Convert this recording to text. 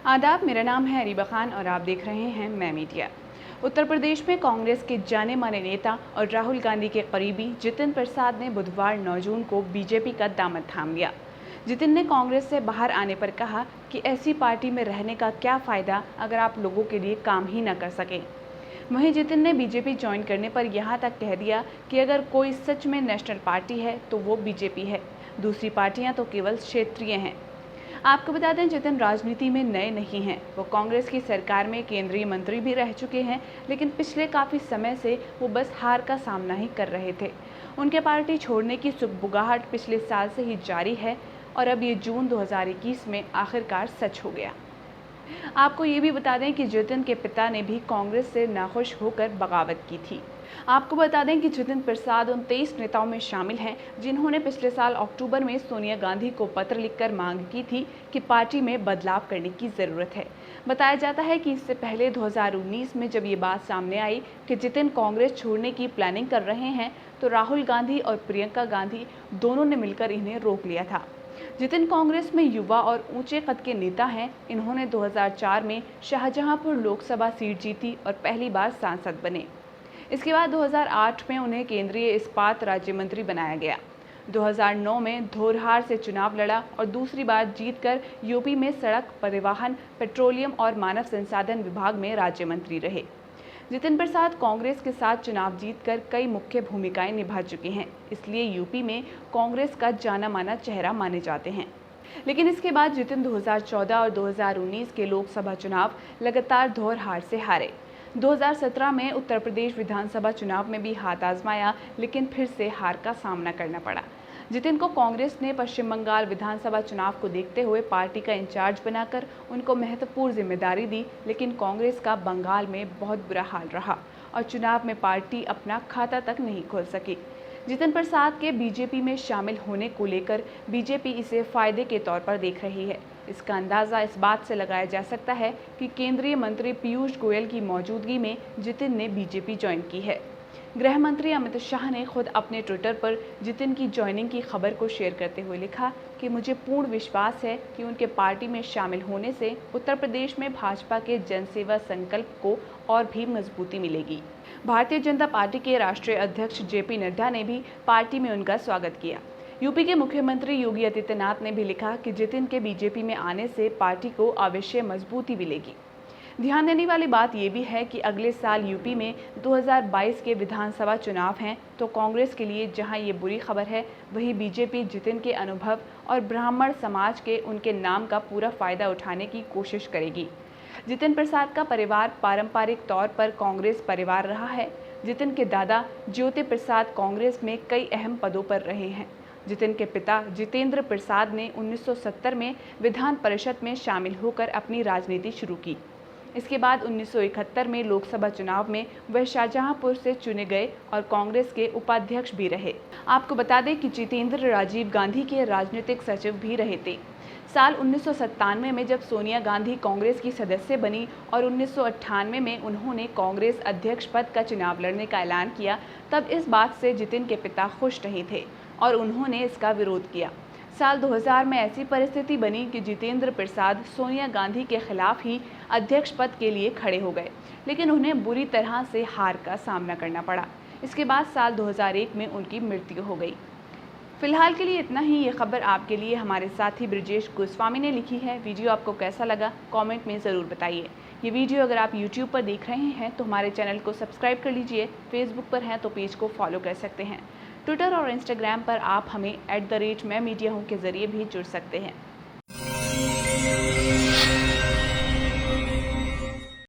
आदाब, मेरा नाम है अरीबा खान और आप देख रहे हैं मैं मीडिया। उत्तर प्रदेश में कांग्रेस के जाने माने नेता और राहुल गांधी के करीबी जितिन प्रसाद ने बुधवार 9 जून को बीजेपी का दामन थाम लिया। जितिन ने कांग्रेस से बाहर आने पर कहा कि ऐसी पार्टी में रहने का क्या फ़ायदा अगर आप लोगों के लिए काम ही न कर सकें। वहीं जितिन ने बीजेपी ज्वाइन करने पर यहाँ तक कह दिया कि अगर कोई सच में नेशनल पार्टी है तो वो बीजेपी है, दूसरी पार्टियाँ तो केवल क्षेत्रीय हैं। आपको बता दें, जितिन राजनीति में नए नहीं हैं। वो कांग्रेस की सरकार में केंद्रीय मंत्री भी रह चुके हैं, लेकिन पिछले काफ़ी समय से वो बस हार का सामना ही कर रहे थे। उनके पार्टी छोड़ने की सुगबुगाहट पिछले साल से ही जारी है और अब ये जून 2021 में आखिरकार सच हो गया। आपको ये भी बता दें कि जितिन के पिता ने भी कांग्रेस से नाखुश होकर बगावत की थी। आपको बता दें कि जितिन प्रसाद उन 23 नेताओं में शामिल हैं जिन्होंने पिछले साल अक्टूबर में सोनिया गांधी को पत्र लिखकर मांग की थी कि पार्टी में बदलाव करने की ज़रूरत है। बताया जाता है कि इससे पहले 2019 में जब ये बात सामने आई कि जितिन कांग्रेस छोड़ने की प्लानिंग कर रहे हैं, तो राहुल गांधी और प्रियंका गांधी दोनों ने मिलकर इन्हें रोक लिया था। जितिन कांग्रेस में युवा और ऊंचे कद के नेता हैं। इन्होंने 2004 में शाहजहांपुर लोकसभा सीट जीती और पहली बार सांसद बने। इसके बाद 2008 में उन्हें केंद्रीय इस्पात राज्य मंत्री बनाया गया। 2009 में धोरहार से चुनाव लड़ा और दूसरी बार जीतकर यूपी में सड़क परिवहन, पेट्रोलियम और मानव संसाधन विभाग में राज्य मंत्री रहे। जितिन प्रसाद कांग्रेस के साथ चुनाव जीतकर कई मुख्य भूमिकाएं निभा चुके हैं, इसलिए यूपी में कांग्रेस का जाना माना चेहरा माने जाते हैं। लेकिन इसके बाद जितिन 2014 और 2019 के लोकसभा चुनाव लगातार धोरहार से हारे। 2017 में उत्तर प्रदेश विधानसभा चुनाव में भी हाथ आजमाया, लेकिन फिर से हार का सामना करना पड़ा। जितिन को कांग्रेस ने पश्चिम बंगाल विधानसभा चुनाव को देखते हुए पार्टी का इंचार्ज बनाकर उनको महत्वपूर्ण जिम्मेदारी दी, लेकिन कांग्रेस का बंगाल में बहुत बुरा हाल रहा और चुनाव में पार्टी अपना खाता तक नहीं खोल सकी। जितिन प्रसाद के बीजेपी में शामिल होने को लेकर बीजेपी इसे फायदे के तौर पर देख रही है। इसका अंदाज़ा इस बात से लगाया जा सकता है कि केंद्रीय मंत्री पीयूष गोयल की मौजूदगी में जितिन ने बीजेपी ज्वाइन की है। गृह मंत्री अमित शाह ने खुद अपने ट्विटर पर जितिन की ज्वाइनिंग की खबर को शेयर करते हुए लिखा कि मुझे पूर्ण विश्वास है कि उनके पार्टी में शामिल होने से उत्तर प्रदेश में भाजपा के जनसेवा संकल्प को और भी मजबूती मिलेगी। भारतीय जनता पार्टी के राष्ट्रीय अध्यक्ष जेपी नड्डा ने भी पार्टी में उनका स्वागत किया। यूपी के मुख्यमंत्री योगी आदित्यनाथ ने भी लिखा कि जितिन के बीजेपी में आने से पार्टी को अवश्य मजबूती मिलेगी। ध्यान देने वाली बात यह भी है कि अगले साल यूपी में 2022 के विधानसभा चुनाव हैं, तो कांग्रेस के लिए जहां ये बुरी खबर है, वहीं बीजेपी जितिन के अनुभव और ब्राह्मण समाज के उनके नाम का पूरा फायदा उठाने की कोशिश करेगी। जितिन प्रसाद का परिवार पारंपरिक तौर पर कांग्रेस परिवार रहा है। जितिन के दादा ज्योति प्रसाद कांग्रेस में कई अहम पदों पर रहे हैं। जितिन के पिता जितेंद्र प्रसाद ने 1970 में विधान परिषद में शामिल होकर अपनी राजनीति शुरू की। इसके बाद 1971 में लोकसभा चुनाव में वह शाहजहांपुर से चुने गए और कांग्रेस के उपाध्यक्ष भी रहे। आपको बता दें कि जितेंद्र राजीव गांधी के राजनीतिक सचिव भी रहे थे। साल 1997 में जब सोनिया गांधी कांग्रेस की सदस्य बनी और 1998 में उन्होंने कांग्रेस अध्यक्ष पद का चुनाव लड़ने का ऐलान किया, तब इस बात से जितिन के पिता खुश नहीं थे और उन्होंने इसका विरोध किया। साल 2000 में ऐसी परिस्थिति बनी कि जितेंद्र प्रसाद सोनिया गांधी के खिलाफ ही अध्यक्ष पद के लिए खड़े हो गए, लेकिन उन्हें बुरी तरह से हार का सामना करना पड़ा। इसके बाद साल 2001 में उनकी मृत्यु हो गई। फिलहाल के लिए इतना ही। ये खबर आपके लिए हमारे साथी ब्रिजेश गोस्वामी ने लिखी है। वीडियो आपको कैसा लगा कमेंट में ज़रूर बताइए। ये वीडियो अगर आप YouTube पर देख रहे हैं तो हमारे चैनल को सब्सक्राइब कर लीजिए। फेसबुक पर हैं तो पेज को फॉलो कर सकते हैं। ट्विटर और इंस्टाग्राम पर आप हमें @मैं मीडिया हूँ के ज़रिए भी जुड़ सकते हैं।